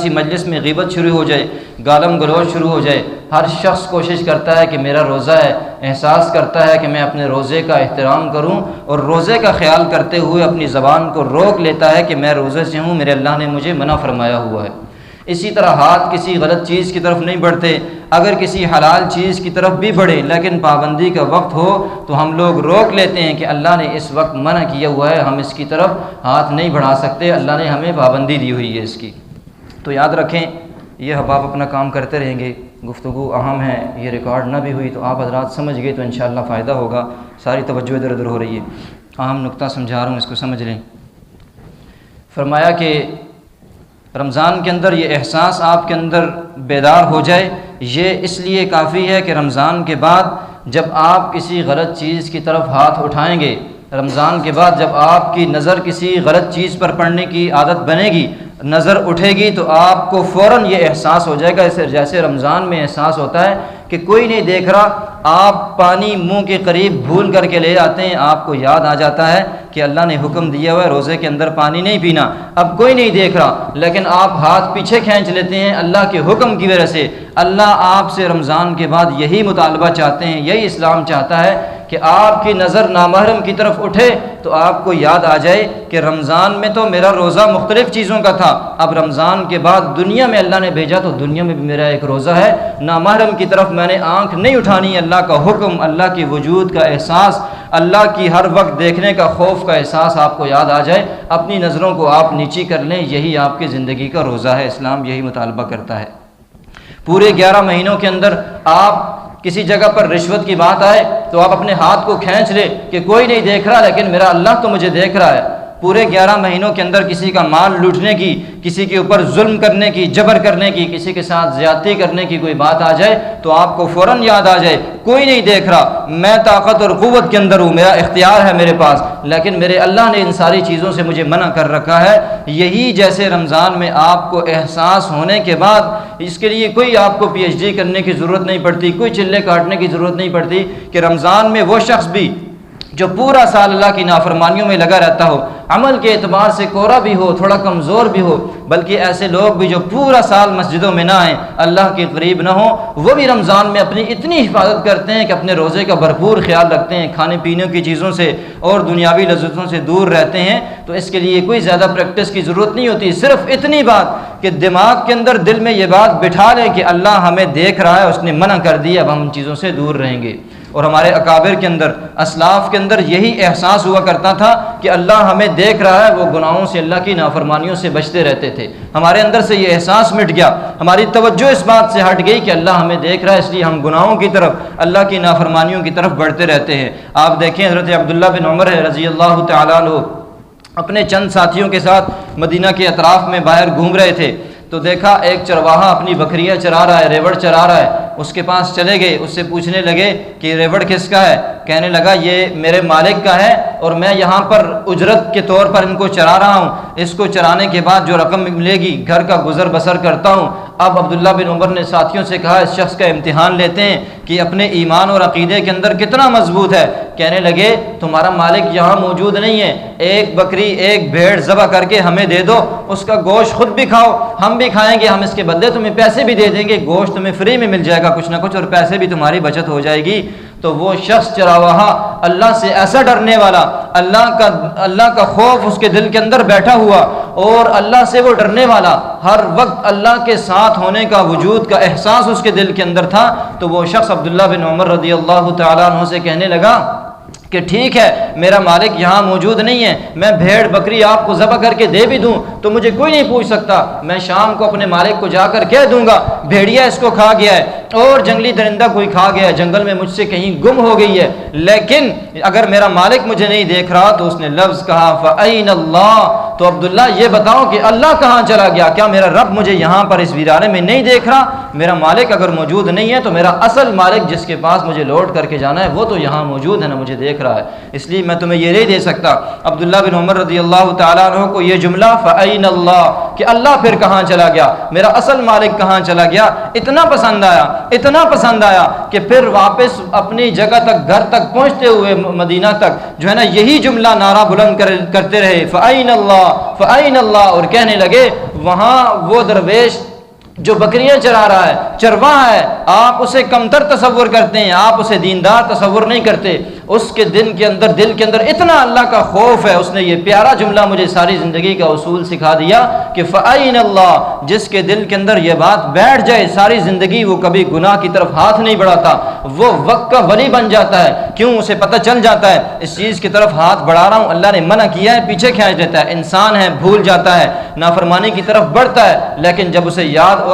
کسی مجلس میں غیبت شروع ہو جائے، گالم گلوچ شروع ہو جائے، ہر شخص کوشش کرتا ہے کہ میرا روزہ ہے، احساس کرتا ہے کہ میں اپنے روزے کا احترام کروں اور روزے کا خیال کرتے ہوئے اپنی زبان کو روک لیتا ہے کہ میں روزے سے ہوں، میرے اللہ نے مجھے منع فرمایا ہوا ہے۔ اسی طرح ہاتھ کسی غلط چیز کی طرف نہیں بڑھتے، اگر کسی حلال چیز کی طرف بھی بڑھے لیکن پابندی کا وقت ہو تو ہم لوگ روک لیتے ہیں کہ اللہ نے اس وقت منع کیا ہوا ہے، ہم اس کی طرف ہاتھ نہیں بڑھا سکتے، اللہ نے ہمیں پابندی دی ہوئی ہے اس کی۔ تو یاد رکھیں، یہ احباب اپنا کام کرتے رہیں گے، گفتگو اہم ہے، یہ ریکارڈ نہ بھی ہوئی تو آپ حضرات سمجھ گئے تو انشاءاللہ فائدہ ہوگا۔ ساری توجہ ادھر ادھر ہو رہی ہے، اہم نقطہ سمجھا رہا ہوں، اس کو سمجھ لیں۔ فرمایا کہ رمضان کے اندر یہ احساس آپ کے اندر بیدار ہو جائے، یہ اس لیے کافی ہے کہ رمضان کے بعد جب آپ کسی غلط چیز کی طرف ہاتھ اٹھائیں گے، رمضان کے بعد جب آپ کی نظر کسی غلط چیز پر پڑنے کی عادت بنے گی، نظر اٹھے گی تو آپ کو فوراً یہ احساس ہو جائے گا، جیسے رمضان میں احساس ہوتا ہے کہ کوئی نہیں دیکھ رہا، آپ پانی منہ کے قریب بھول کر کے لے آتے ہیں، آپ کو یاد آ جاتا ہے کہ اللہ نے حکم دیا ہوا ہے روزے کے اندر پانی نہیں پینا، اب کوئی نہیں دیکھ رہا لیکن آپ ہاتھ پیچھے کھینچ لیتے ہیں اللہ کے حکم کی وجہ سے۔ اللہ آپ سے رمضان کے بعد یہی مطالبہ چاہتے ہیں، یہی اسلام چاہتا ہے کہ آپ کی نظر نامحرم کی طرف اٹھے تو آپ کو یاد آ جائے کہ رمضان میں تو میرا روزہ مختلف چیزوں کا تھا، اب رمضان کے بعد دنیا میں اللہ نے بھیجا تو دنیا میں بھی میرا ایک روزہ ہے، نامحرم کی طرف میں نے آنکھ نہیں اٹھانی، اللہ کا حکم، اللہ کی وجود کا احساس، اللہ کی ہر وقت دیکھنے کا خوف کا احساس آپ کو یاد آ جائے، اپنی نظروں کو آپ نیچی کر لیں، یہی آپ کی زندگی کا روزہ ہے، اسلام یہی مطالبہ کرتا ہے۔ پورے 11 مہینوں کے اندر آپ کسی جگہ پر رشوت کی بات آئے تو آپ اپنے ہاتھ کو کھینچ لیں کہ کوئی نہیں دیکھ رہا لیکن میرا اللہ تو مجھے دیکھ رہا ہے۔ پورے 11 مہینوں کے اندر کسی کا مال لوٹنے کی، کسی کے اوپر ظلم کرنے کی، جبر کرنے کی، کسی کے ساتھ زیادتی کرنے کی کوئی بات آ جائے تو آپ کو فوراً یاد آ جائے کوئی نہیں دیکھ رہا، میں طاقت اور قوت کے اندر ہوں، میرا اختیار ہے میرے پاس، لیکن میرے اللہ نے ان ساری چیزوں سے مجھے منع کر رکھا ہے۔ یہی جیسے رمضان میں آپ کو احساس ہونے کے بعد اس کے لیے کوئی آپ کو پی ایچ ڈی کرنے کی ضرورت نہیں پڑتی، کوئی چلے کاٹنے کی ضرورت نہیں پڑتی کہ رمضان میں وہ شخص بھی جو پورا سال اللہ کی نافرمانیوں میں لگا رہتا ہو، عمل کے اعتبار سے کوڑا بھی ہو، تھوڑا کمزور بھی ہو، بلکہ ایسے لوگ بھی جو پورا سال مسجدوں میں نہ آئیں، اللہ کے قریب نہ ہوں، وہ بھی رمضان میں اپنی اتنی حفاظت کرتے ہیں کہ اپنے روزے کا بھرپور خیال رکھتے ہیں، کھانے پینے کی چیزوں سے اور دنیاوی لذتوں سے دور رہتے ہیں، تو اس کے لیے کوئی زیادہ پریکٹس کی ضرورت نہیں ہوتی، صرف اتنی بات کہ دماغ کے اندر دل میں یہ بات بٹھا لیں کہ اللہ ہمیں دیکھ رہا ہے، اس نے منع کر دیا، اب ہم ان چیزوں سے دور رہیں گے۔ اور ہمارے اکابر کے اندر، اسلاف کے اندر یہی احساس ہوا کرتا تھا کہ اللہ ہمیں دیکھ رہا ہے، وہ گناہوں سے، اللہ کی نافرمانیوں سے بچتے رہتے تھے، ہمارے اندر سے یہ احساس مٹ گیا، ہماری توجہ اس بات سے ہٹ گئی کہ اللہ ہمیں دیکھ رہا ہے، اس لیے ہم گناہوں کی طرف، اللہ کی نافرمانیوں کی طرف بڑھتے رہتے ہیں۔ آپ دیکھیں حضرت عبداللہ بن عمر رضی اللہ تعالیٰ عنہ اپنے چند ساتھیوں کے ساتھ مدینہ کے اطراف میں باہر گھوم رہے تھے تو دیکھا ایک چرواہا اپنی بکریاں چرا رہا ہے، ریوڑ چرا رہا ہے، اس کے پاس چلے گئے، اس سے پوچھنے لگے کہ ریوڑ کس کا ہے؟ کہنے لگا یہ میرے مالک کا ہے اور میں یہاں پر اجرت کے طور پر ان کو چرا رہا ہوں، اس کو چرانے کے بعد جو رقم ملے گی گھر کا گزر بسر کرتا ہوں۔ اب عبداللہ بن عمر نے ساتھیوں سے کہا اس شخص کا امتحان لیتے ہیں کہ اپنے ایمان اور عقیدے کے اندر کتنا مضبوط ہے۔ کہنے لگے تمہارا مالک یہاں موجود نہیں ہے، ایک بکری ایک بھیڑ ذبح کر کے ہمیں دے دو، اس کا گوشت خود بھی کھاؤ، ہم بھی کھائیں گے، ہم اس کے بدلے تمہیں پیسے بھی دے دیں گے، گوشت تمہیں فری میں مل جائے گا کچھ نہ کچھ اور پیسے بھی تمہاری بچت ہو جائے گی۔ تو وہ شخص چرواہا اللہ سے ایسا ڈرنے والا، اللہ کا خوف اس کے دل کے اندر بیٹھا ہوا اور اللہ سے وہ ڈرنے والا، ہر وقت اللہ کے ساتھ ہونے کا، وجود کا احساس اس کے دل کے اندر تھا، تو وہ شخص عبداللہ بن عمر رضی اللہ تعالیٰ عنہ سے کہنے لگا کہ ٹھیک ہے میرا مالک یہاں موجود نہیں ہے، میں بھیڑ بکری آپ کو ذبح کر کے دے بھی دوں تو مجھے کوئی نہیں پوچھ سکتا، میں شام کو اپنے مالک کو جا کر کہہ دوں گا بھیڑیا اس کو کھا گیا ہے اور جنگلی درندہ کوئی کھا گیا ہے، جنگل میں مجھ سے کہیں گم ہو گئی ہے، لیکن اگر میرا مالک مجھے نہیں دیکھ رہا تو اس نے لفظ کہا فَأَيْنَ اللَّهُ، تو عبداللہ یہ بتاؤ کہ اللہ کہاں چلا گیا؟ کیا میرا رب مجھے یہاں پر اس ویرانے میں نہیں دیکھ رہا؟ میرا مالک اگر موجود نہیں ہے تو میرا اصل مالک جس کے پاس مجھے لوٹ کر کے جانا ہے وہ تو یہاں موجود ہے، نہ مجھے دیکھ رہا ہے، اس لیے میں تمہیں یہ نہیں دے سکتا۔ عبداللہ بن عمر رضی اللہ تعالیٰ عنہ کو یہ جملہ فَأَيْنَ اللَّهُ، کہ اللہ پھر کہاں چلا گیا، میرا اصل مالک کہاں چلا گیا، اتنا پسند آیا کہ پھر واپس اپنی جگہ تک، گھر تک پہنچتے ہوئے مدینہ تک جو ہے نا یہی جملہ نعرہ بلند کرتے رہے، فَأَيْنَ اللَّهُ فَأَيْنَ اللَّهُ، اور کہنے لگے وہاں وہ درویش جو بکریاں چرا رہا ہے، چرواہا ہے، آپ اسے کمتر تصور کرتے ہیں، آپ اسے دیندار تصور نہیں کرتے، اس کے دل کے اندر اتنا اللہ کا خوف ہے، اس نے یہ پیارا جملہ مجھے ساری زندگی کا اصول سکھا دیا کہ فَأَيْنَ اللَّهُ، جس کے دل کے اندر یہ بات بیٹھ جائے ساری زندگی وہ کبھی گناہ کی طرف ہاتھ نہیں بڑھاتا، وہ وقت کا ولی بن جاتا ہے۔ کیوں؟ اسے پتہ چل جاتا ہے اس چیز کی طرف ہاتھ بڑھا رہا ہوں، اللہ نے منع کیا ہے، پیچھے کھینچ دیتا ہے، انسان ہے بھول جاتا ہے، نافرمانی کی طرف بڑھتا ہے، لیکن جب اسے یاد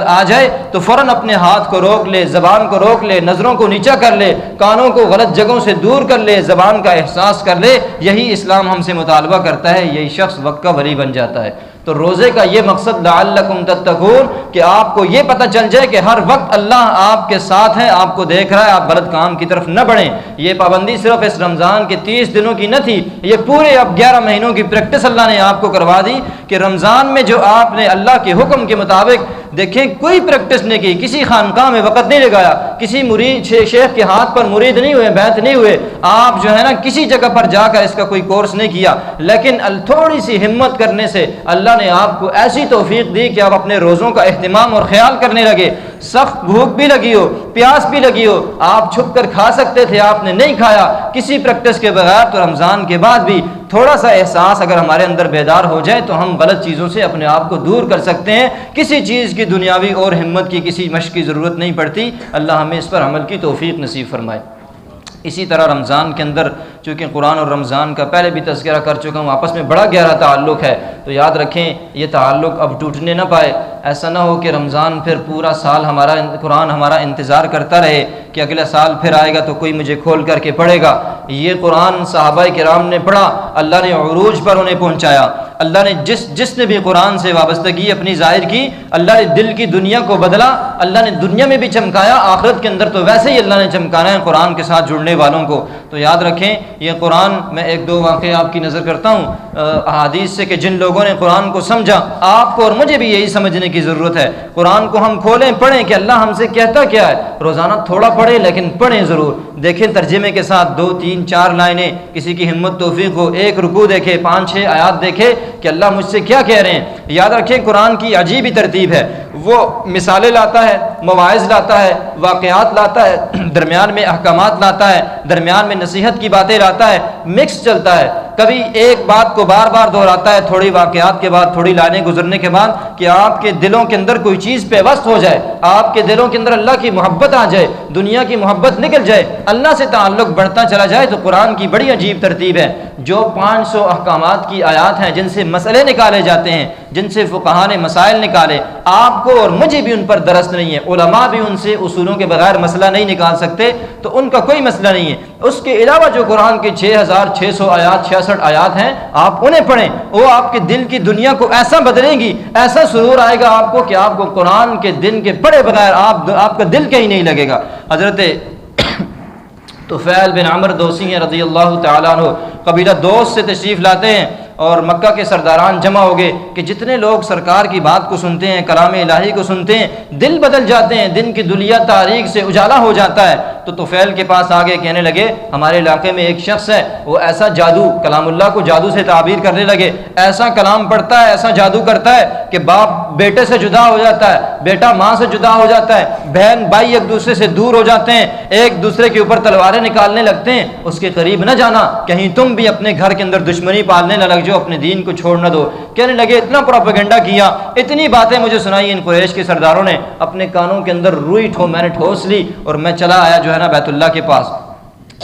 آ جائے تو فوراً اپنے ہاتھ کو روک لے، زبان کو روک لے، نظروں کو نیچا کر لے، کانوں کو غلط جگہوں سے دور کر لے، زبان کا احساس کر لے، یہی اسلام ہم سے مطالبہ کرتا ہے، یہی شخص وقت کا ولی بن جاتا ہے۔ تو روزے کا یہ مقصد لعلکم تتقون کہ آپ کو یہ پتہ چل جائے کہ ہر وقت اللہ آپ کے ساتھ ہے، آپ کو دیکھ رہا ہے، آپ غلط کام کی طرف نہ بڑھیں۔ یہ پابندی صرف اس رمضان کے 30 دنوں کی نہ تھی، یہ پورے اب 11 مہینوں کی پریکٹس اللہ نے آپ کو کروا دی کہ رمضان میں جو آپ نے اللہ کے حکم کے مطابق دیکھیں کوئی پریکٹس نہیں کی، کسی خانقاہ میں وقت نہیں لگایا، کسی مرید شیخ کے ہاتھ پر مرید نہیں ہوئے، بیعت نہیں ہوئے، آپ جو ہے نا کسی جگہ پر جا کر اس کا کوئی کورس نہیں کیا، لیکن تھوڑی سی ہمت کرنے سے اللہ نے آپ کو ایسی توفیق دی کہ آپ اپنے روزوں کا اہتمام اور خیال کرنے لگے۔ سخت بھوک بھی لگی ہو، پیاس بھی لگی ہو، آپ چھپ کر کھا سکتے تھے، آپ نے نہیں کھایا کسی پریکٹس کے بغیر۔ تو رمضان کے بعد بھی تھوڑا سا احساس اگر ہمارے اندر بیدار ہو جائے تو ہم غلط چیزوں سے اپنے آپ کو دور کر سکتے ہیں، کسی چیز کی دنیاوی اور ہمت کی کسی مشق کی ضرورت نہیں پڑتی۔ اللہ ہمیں اس پر عمل کی توفیق نصیب فرمائے۔ اسی طرح رمضان کے اندر چونکہ قرآن اور رمضان کا پہلے بھی تذکرہ کر چکا ہوں، آپس میں بڑا گہرا تعلق ہے، تو یاد رکھیں یہ تعلق اب ٹوٹنے نہ پائے۔ ایسا نہ ہو کہ رمضان پھر پورا سال قرآن ہمارا انتظار کرتا رہے کہ اگلا سال پھر آئے گا تو کوئی مجھے کھول کر کے پڑھے گا۔ یہ قرآن صحابہ کرام نے پڑھا، اللہ نے عروج پر انہیں پہنچایا، اللہ نے جس نے بھی قرآن سے وابستگی اپنی ظاہر کی، اللہ نے دل کی دنیا کو بدلا، اللہ نے دنیا میں بھی چمکایا، آخرت کے اندر تو ویسے ہی اللہ نے چمکانا ہے قرآن کے ساتھ جڑنے والوں کو۔ تو یاد رکھیں یہ قرآن، میں ایک دو واقعے آپ کی نظر کرتا ہوں احادیث سے کہ جن لوگوں نے قرآن کو سمجھا، آپ کو اور مجھے بھی یہی سمجھنے کی ضرورت ہے۔ قرآن کو ہم کھولیں، پڑھیں کہ اللہ ہم سے کہتا کیا ہے، روزانہ تھوڑا پڑھیں لیکن پڑھیں ضرور، دیکھیں ترجمے کے ساتھ 2 3 4 لائنیں، کسی کی ہمت توفیق ہو ایک رکوع دیکھے، 5 6 آیات دیکھے کہ اللہ مجھ سے کیا کہہ رہے ہیں۔ یاد رکھیں قرآن کی عجیب ہی ترتیب ہے، وہ مثالیں لاتا ہے، مواعظ لاتا ہے، واقعات لاتا ہے، درمیان میں احکامات لاتا ہے، درمیان میں نصیحت کی باتیں لاتا ہے، مکس چلتا ہے، کبھی ایک بات کو بار بار دہراتا ہے، تھوڑی واقعات کے بعد، تھوڑی لائنیں گزرنے کے بعد، کہ آپ کے دلوں کے اندر کوئی چیز پیوست ہو جائے، آپ کے دلوں کے اندر اللہ کی محبت آ جائے، دنیا کی محبت نکل جائے، اللہ سے تعلق بڑھتا چلا جائے۔ تو قرآن کی بڑی عجیب ترتیب ہے، جو 500 احکامات کی آیات ہیں جن سے مسئلے نکالے جاتے ہیں، جن سے فقہا نے مسائل نکالے، آپ کو اور مجھے بھی ان پر درست نہیں ہے، علماء بھی ان سے اصولوں کے بغیر مسئلہ نہیں نکال سکتے، تو ان کا کوئی مسئلہ نہیں ہے۔ اس کے علاوہ جو قرآن کے 6600 آیات 66 آیات ہیں، آپ انہیں پڑھیں، وہ آپ کے دل کی دنیا کو ایسا بدلیں گی، ایسا سرور آئے گا آپ کو کہ آپ کو قرآن کے دن کے پڑھے بغیر آپ کا دل کہیں نہیں لگے گا۔ حضرت طفیل بن عمر دوسی ہیں رضی اللہ تعالیٰ عنہ، قبیلہ دوست سے تشریف لاتے ہیں اور مکہ کے سرداران جمع ہو گئے کہ جتنے لوگ سرکار کی بات کو سنتے ہیں، کلام الہی کو سنتے ہیں، دل بدل جاتے ہیں، دن کی دنیا تاریک سے اجالا ہو جاتا ہے۔ تو طفیل کے پاس آگے کہنے لگے ہمارے علاقے میں ایک شخص ہے، وہ ایسا جادو، کلام اللہ کو جادو سے تعبیر کرنے لگے، ایسا کلام پڑھتا ہے، ایسا جادو کرتا ہے کہ باپ بیٹے سے جدا ہو جاتا ہے، بیٹا ماں سے جدا ہو جاتا ہے، بہن بھائی ایک دوسرے سے دور ہو جاتے ہیں، ایک دوسرے کے اوپر تلواریں نکالنے لگتے ہیں۔ اس کے قریب نہ جانا، کہیں تم بھی اپنے گھر کے اندر دشمنی پالنے نہ لگ جو، اپنے دین کو چھوڑ نہ دو۔ کہنے لگے اتنا پروپیگنڈا کیا، اتنی باتیں مجھے سنائی ان قریش کے سرداروں نے، اپنے کانوں کے اندر میں نے ٹھوس لی اور میں چلا آیا جو ہے نا بیت اللہ کے پاس۔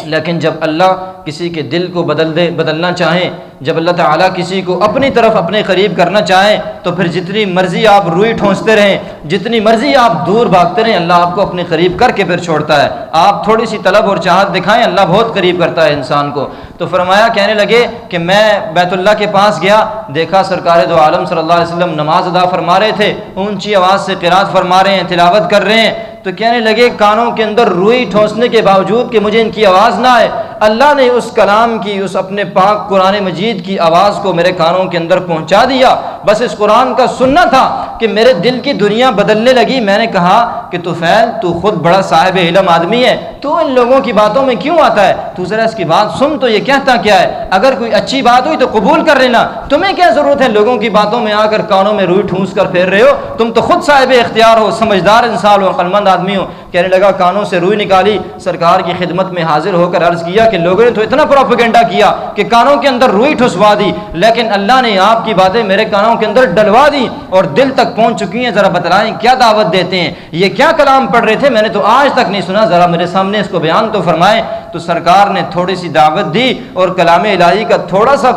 لیکن جب اللہ کسی کے دل کو بدلنا چاہیں، جب اللہ تعالیٰ کسی کو اپنی طرف اپنے قریب کرنا چاہیں، تو پھر جتنی مرضی آپ روئی ٹھونستے رہیں، جتنی مرضی آپ دور بھاگتے رہیں، اللہ آپ کو اپنے قریب کر کے پھر چھوڑتا ہے۔ آپ تھوڑی سی طلب اور چاہت دکھائیں، اللہ بہت قریب کرتا ہے انسان کو۔ تو فرمایا، کہنے لگے کہ میں بیت اللہ کے پاس گیا، دیکھا سرکار دو عالم صلی اللہ علیہ وسلم نماز ادا فرما رہے تھے، اونچی آواز سے قرات فرما رہے ہیں، تلاوت کر رہے ہیں۔ تو کہنے لگے کانوں کے اندر روئی ٹھونسنے کے باوجود کہ مجھے ان کی آواز نہ آئے، اللہ نے اس کلام کی، اس اپنے پاک قرآن مجید کی آواز کو میرے کانوں کے اندر پہنچا دیا۔ بس اس قرآن کا سننا تھا کہ میرے دل کی دنیا بدلنے لگی۔ میں نے کہا کہ طفیل تو خود بڑا صاحب علم آدمی ہے، تو ان لوگوں کی باتوں میں کیوں آتا ہے؟ تو ذرا اس کی بات سن تو یہ کہتا کیا ہے، اگر کوئی اچھی بات ہوئی تو قبول کر لینا، تمہیں کیا ضرورت ہے لوگوں کی باتوں میں آ کر کانوں میں روئی ٹھونس کر پھیر رہے ہو، تم تو خود صاحب اختیار ہو، سمجھدار انسان ہو، عقل مند آدمی ہو۔ کہنے لگا کانوں سے روئی نکالی، سرکار کی خدمت میں حاضر ہو کر عرض کیا کہ لوگوں نے تو اتنا پروپیگنڈا کیا کہ کانوں کے اندر روئی ٹھسوا دی، لیکن اللہ نے آپ کی باتیں میرے کانوں کے اندر ڈلوا دی اور دل تک پہنچ چکی ہیں، ذرا بتلائیں کیا دعوت دیتے ہیں، یہ کیا کلام پڑھ رہے تھے، میں نے تو آج تک نہیں سنا، ذرا میرے سامنے اس کو بیان تو فرمائیں۔ تو سرکار نے تھوڑی سی دعوت دی اور کلام الہی کا تھوڑا سا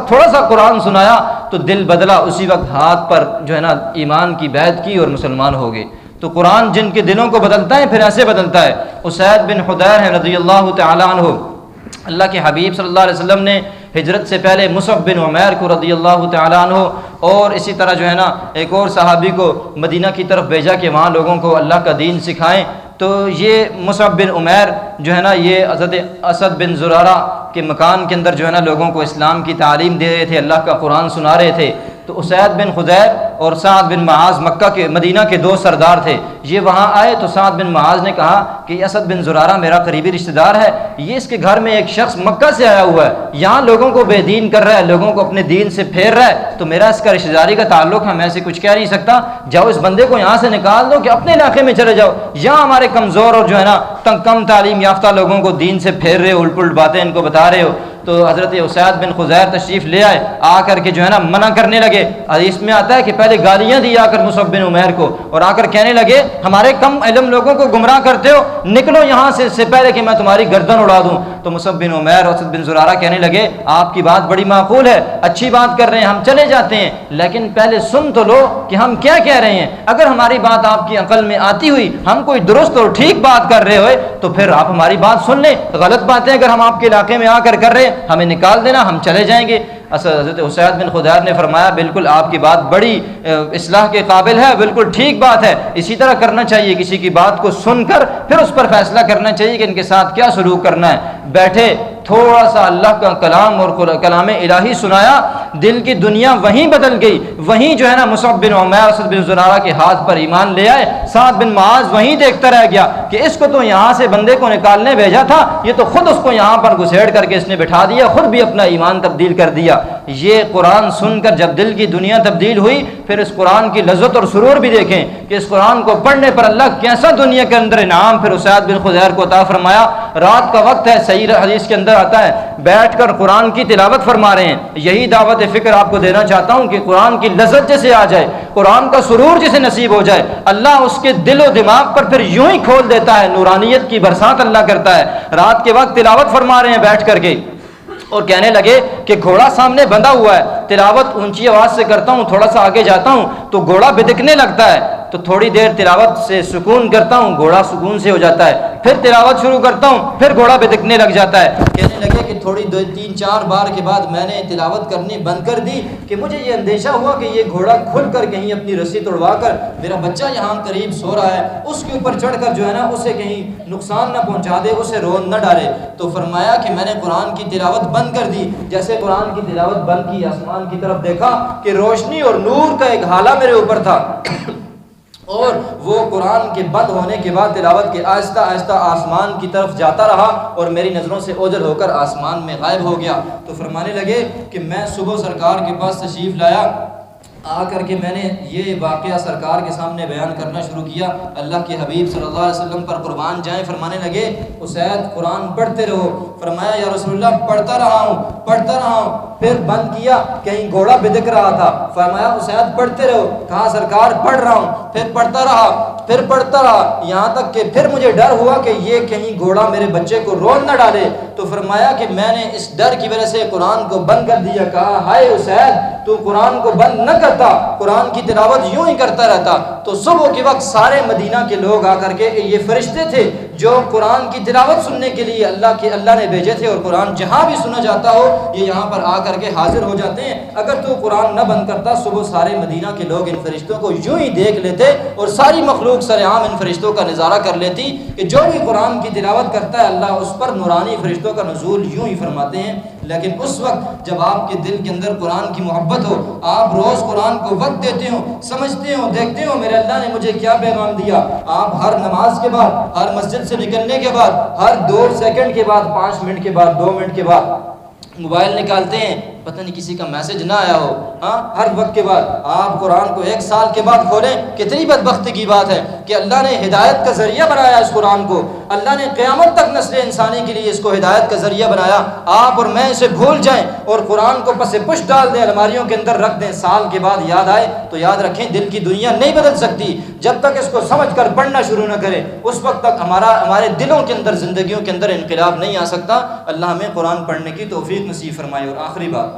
قرآن سنایا تو دل بدلا، اسی وقت ہاتھ پر جو ہے نا ایمان کی بیعت کی اور مسلمان ہو گئے۔ تو قرآن جن کے دلوں کو بدلتا ہے پھر ایسے بدلتا ہے۔ اسید بن حدیر ہے رضی اللہ تعالی عنہ، اللہ کے حبیب صلی اللہ علیہ وسلم نے ہجرت سے پہلے مصعب بن عمیر کو رضی اللہ تعالی عنہ اور اسی طرح جو ہے نا ایک اور صحابی کو مدینہ کی طرف بھیجا کہ وہاں لوگوں کو اللہ کا دین سکھائیں۔ تو یہ مصعب بن عمیر جو ہے نا یہ حضرت اسد بن زرارہ کے مکان کے اندر جو ہے نا لوگوں کو اسلام کی تعلیم دے رہے تھے، اللہ کا قرآن سنا رہے تھے۔ تو اسید بن خدیر اور سعد بن معاذ مکہ کے مدینہ کے دو سردار تھے، یہ وہاں آئے تو سعد بن معاذ نے کہا کہ یہ اسد بن زرارہ میرا قریبی رشتہ دار ہے، یہ اس کے گھر میں ایک شخص مکہ سے آیا ہوا ہے، یہاں لوگوں کو بے دین کر رہا ہے، لوگوں کو اپنے دین سے پھیر رہا ہے، تو میرا اس کا رشتہ داری کا تعلق ہے، میں اسے کچھ کہہ نہیں سکتا، جاؤ اس بندے کو یہاں سے نکال دو کہ اپنے علاقے میں چلے جاؤ، یہاں ہمارے کمزور اور جو ہے نا کم تعلیم یافتہ لوگوں کو دین سے پھیر رہے ہو، الٹ پلٹ باتیں ان کو بتا رہے ہو۔ تو حضرت اسید بن خزیر تشریف لے آئے، آ کر کے جو ہے نا منع کرنے لگے۔ حدیث میں آتا ہے کہ پہلے گالیاں دی آ کر مصعب بن عمیر کو اور آ کر کہنے لگے ہمارے کم علم لوگوں کو گمراہ کرتے ہو، نکلو یہاں سے، اس سے پہلے کہ میں تمہاری گردن اڑا دوں۔ تو مصعب بن عمیر اور اسد بن زرارہ کہنے لگے آپ کی بات بڑی معقول ہے، اچھی بات کر رہے ہیں، ہم چلے جاتے ہیں، لیکن پہلے سن تو لو کہ ہم کیا کہہ رہے ہیں، اگر ہماری بات آپ کی عقل میں آتی ہوئی، ہم کوئی درست اور ٹھیک بات کر رہے ہوئے تو پھر آپ ہماری بات سن لیں، غلط باتیں اگر ہم آپ کے علاقے میں آ کر رہے ہیں ہمیں نکال دینا، ہم چلے جائیں گے۔ حضرت اسید بن خدیر نے فرمایا بالکل آپ کی بات بڑی اصلاح کے قابل ہے، بالکل ٹھیک بات ہے، اسی طرح کرنا چاہیے، کسی کی بات کو سن کر پھر اس پر فیصلہ کرنا چاہیے کہ ان کے ساتھ کیا سلوک کرنا ہے۔ بیٹھے تھوڑا سا اللہ کا کلام اور کلام الہی سنایا، دل کی دنیا وہیں بدل گئی، وہیں جو ہے نا مصعب بن عمیر اسد بن زرارہ کے ہاتھ پر ایمان لے آئے۔ سعد بن معاذ وہیں دیکھتا رہ گیا کہ اس کو تو یہاں سے بندے کو نکالنے بھیجا تھا، یہ تو خود اس کو یہاں پر گھسیڑ کر کے اس نے بٹھا دیا، خود بھی اپنا ایمان تبدیل کر دیا۔ یہ قرآن سن کر جب دل کی دنیا تبدیل ہوئی، پھر اس قرآن کی لذت اور سرور بھی دیکھیں کہ اس قرآن کو پڑھنے پر اللہ کیسا دنیا کے اندر انعام پھر اسید بن خدیر کو عطا فرمایا۔ رات کا وقت ہے، صحیح حدیث کے اندر آتا ہے، بیٹھ کر قرآن کی تلاوت فرما رہے ہیں۔ یہی دعوت فکر آپ کو دینا چاہتا ہوں کہ قرآن کی لذت جیسے آ جائے، قرآن کا سرور جسے نصیب ہو جائے، اللہ اس کے دل و دماغ پر پھر یوں ہی کھول دیتا ہے، نورانیت کی برسات اللہ کرتا ہے۔ رات کے وقت تلاوت فرما رہے ہیں بیٹھ کر کے اور کہنے لگے کہ گھوڑا سامنے بندھا ہوا ہے، تلاوت اونچی آواز سے کرتا ہوں، تھوڑا سا آگے جاتا ہوں تو گھوڑا بدکنے لگتا ہے، تو تھوڑی دیر تلاوت سے سکون کرتا ہوں، گھوڑا سکون سے ہو جاتا ہے، پھر تلاوت شروع کرتا ہوں، پھر گھوڑا بدکنے لگ جاتا ہے۔ کہنے لگے کہ تھوڑی 2-3-4 بار کے بعد میں نے تلاوت کرنی بند کر دی کہ مجھے یہ اندیشہ ہوا کہ یہ گھوڑا کھل کر کہیں اپنی رسی توڑوا کر میرا بچہ یہاں قریب سو رہا ہے، اس کے اوپر چڑھ کر جو ہے نا اسے کہیں نقصان نہ پہنچا دے، اسے رون نہ ڈالے۔ تو فرمایا کہ میں نے قرآن کی تلاوت بند کر دی۔ جیسے قرآن کی تلاوت بند کی، آسمان کی طرف دیکھا کہ روشنی اور نور کا ایک حالہ میرے اوپر تھا، اور وہ قرآن کے بند ہونے کے بعد تلاوت کے آہستہ آہستہ آسمان کی طرف جاتا رہا اور میری نظروں سے اوجھل ہو کر آسمان میں غائب ہو گیا۔ تو فرمانے لگے کہ میں صبح سرکار کے پاس تشریف لایا، آ کر کے میں نے یہ واقعہ سرکار کے سامنے بیان کرنا شروع کیا۔ اللہ کے حبیب صلی اللہ علیہ وسلم پر قربان جائیں فرمانے لگے اسید قرآن پڑھتے رہو۔ فرمایا یا رسول اللہ پڑھتا رہا ہوں، پھر بند کیا، کہیں گھوڑا بدک رہا تھا، فرمایا اسید پڑھتے رہو، کہا سرکار پڑھ رہا ہوں، پھر پڑھتا رہا، یہاں تک کہ پھر مجھے ڈر ہوا کہ یہ کہیں گھوڑا میرے بچے کو رون نہ ڈالے۔ تو فرمایا کہ میں نے اس ڈر کی وجہ سے قرآن کو بند کر دیا، کہا ہائے اسید تو قرآن کو بند نہ کرتا، قرآن کی تلاوت یوں ہی کرتا رہتا، تو صبح کے وقت سارے مدینہ کے لوگ آ کر کے، یہ فرشتے تھے جو قرآن کی تلاوت سننے کے لیے اللہ نے بھیجے تھے، اور قرآن جہاں بھی سنا جاتا ہو یہ یہاں پر آ کر کے حاضر ہو جاتے ہیں۔ اگر تو قرآن نہ بند کرتا، صبح سارے مدینہ کے لوگ ان فرشتوں کو یوں ہی دیکھ لیتے، اور ساری مخلوق سرعام ان فرشتوں کا نظارہ کر لیتی کہ جو بھی قرآن کی تلاوت کرتا ہے اللہ اس پر نورانی فرشتوں کا نزول یوں ہی فرماتے ہیں۔ لیکن اس وقت جب آپ کے دل کے اندر قرآن کی محبت ہو، آپ روز قرآن کو وقت دیتے ہو، سمجھتے ہو، دیکھتے ہو میرے اللہ نے مجھے کیا پیغام دیا، آپ ہر نماز کے بعد، ہر مسجد سے نکلنے کے بعد، ہر 2 سیکنڈ کے بعد، 5 منٹ کے بعد، 2 منٹ کے بعد موبائل نکالتے ہیں، پتہ نہیں کسی کا میسج نہ آیا ہو، ہاں ہر وقت کے بعد آپ قرآن کو 1 سال کے بعد کھولیں۔ کتنی بدبختی کی بات ہے کہ اللہ نے ہدایت کا ذریعہ بنایا اس قرآن کو، اللہ نے قیامت تک نسل انسانی کے لیے اس کو ہدایت کا ذریعہ بنایا، آپ اور میں اسے بھول جائیں اور قرآن کو پس پش ڈال دیں، الماریوں کے اندر رکھ دیں، سال کے بعد یاد آئے تو یاد رکھیں دل کی دنیا نہیں بدل سکتی جب تک اس کو سمجھ کر پڑھنا شروع نہ کریں، اس وقت تک ہمارے دلوں کے اندر، زندگیوں کے اندر انقلاب نہیں آ سکتا۔ اللہ ہمیں قرآن پڑھنے کی توفیق نصیب فرمائے۔ اور آخری بات،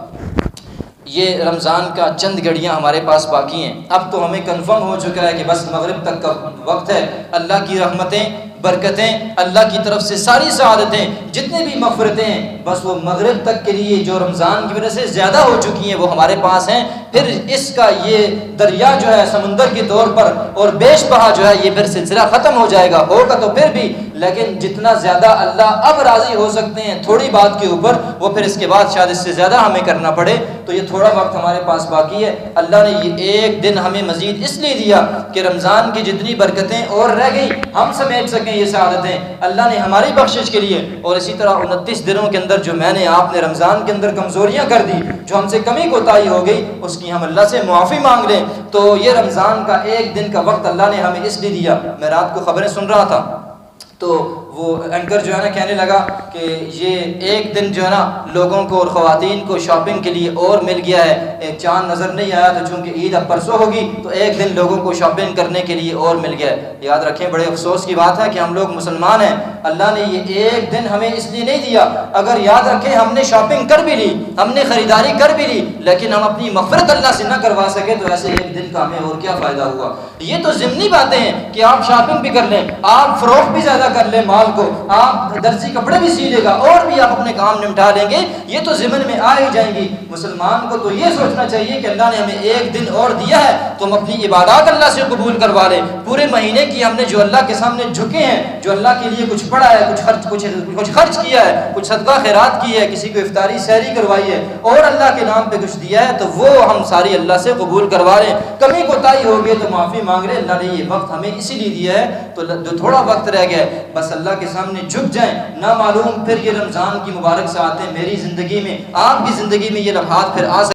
یہ رمضان کا چند گھڑیاں ہمارے پاس باقی ہیں، اب تو ہمیں کنفرم ہو چکا ہے کہ بس مغرب تک کا وقت ہے۔ اللہ کی رحمتیں، برکتیں، اللہ کی طرف سے ساری سعادتیں، جتنے بھی مغفرتیں ہیں، بس وہ مغرب تک کے لیے جو رمضان کی وجہ سے زیادہ ہو چکی ہیں وہ ہمارے پاس ہیں۔ پھر اس کا یہ دریا جو ہے سمندر کے طور پر اور بیش بہا جو ہے یہ پھر سلسلہ ختم ہو جائے گا، ہوگا تو پھر بھی، لیکن جتنا زیادہ اللہ اب راضی ہو سکتے ہیں تھوڑی بات کے اوپر، وہ پھر اس کے بعد شاید اس سے زیادہ ہمیں کرنا پڑے۔ تو یہ تھوڑا وقت ہمارے پاس باقی ہے، اللہ نے یہ 1 دن ہمیں مزید اس لیے دیا کہ رمضان کی جتنی برکتیں اور رہ گئی ہم سمیٹ سکیں یہ سعادتیں، اللہ نے ہماری بخشش کے لیے۔ اور اسی طرح 29 دنوں کے اندر جو میں نے آپ نے رمضان کے اندر کمزوریاں کر دی، جو ہم سے کمی کوتاہی ہو گئی، اس کی ہم اللہ سے معافی مانگ لیں۔ تو یہ رمضان کا 1 دن کا وقت اللہ نے ہمیں اس لیے دیا۔ میں رات کو خبریں سن رہا تھا تو وہ اینکر جو ہے نا کہنے لگا کہ یہ 1 دن جو ہے نا لوگوں کو اور خواتین کو شاپنگ کے لیے اور مل گیا ہے، ایک چاند نظر نہیں آیا تو چونکہ عید اب پرسوں ہوگی تو 1 دن لوگوں کو شاپنگ کرنے کے لیے اور مل گیا ہے۔ یاد رکھیں بڑے افسوس کی بات ہے کہ ہم لوگ مسلمان ہیں، اللہ نے یہ 1 دن ہمیں اس لیے نہیں دیا۔ اگر یاد رکھیں ہم نے شاپنگ کر بھی لی، ہم نے خریداری کر بھی لی، لیکن ہم اپنی مغفرت اللہ سے نہ کروا سکے تو ایسے 1 دن کا ہمیں اور کیا فائدہ ہوا۔ یہ تو ضمنی باتیں ہیں کہ آپ شاپنگ بھی کر لیں، آپ فروخت بھی زیادہ کر لیں مال کو، آپ درزی کپڑے بھی سی لے گا اور بھی آپ اپنے کام نمٹا لیں گے، یہ تو ضمن میں آ ہی جائیں گی۔ مسلمان کو تو یہ سوچنا چاہیے کہ اللہ نے ہمیں 1 دن اور دیا ہے تو ہم اپنی عبادات اللہ سے قبول کروا لیں۔ پورے مہینے کی ہم نے جو اللہ کے سامنے جھکے ہیں، جو اللہ کے لیے کچھ پڑھا ہے، کچھ خرچ کیا ہے، کچھ صدقہ خیرات کی ہے، کسی کو افطاری سحری کروائی ہے اور اللہ کے نام پہ کچھ دیا ہے، تو وہ ہم ساری اللہ سے قبول کروا لیں۔ کمی کوتاہی ہو گئی تو معافی مانگ لیں، اللہ نے یہ وقت ہمیں اسی لیے دیا ہے۔ تو جو تھوڑا وقت رہ گیا ہے بس اللہ کے سامنے جھک جائیں، نہ معلوم پھر یہ رمضان کی مبارک ساعتیں میری زندگی میں، آپ کی زندگی میں یہ لمحات پھر آ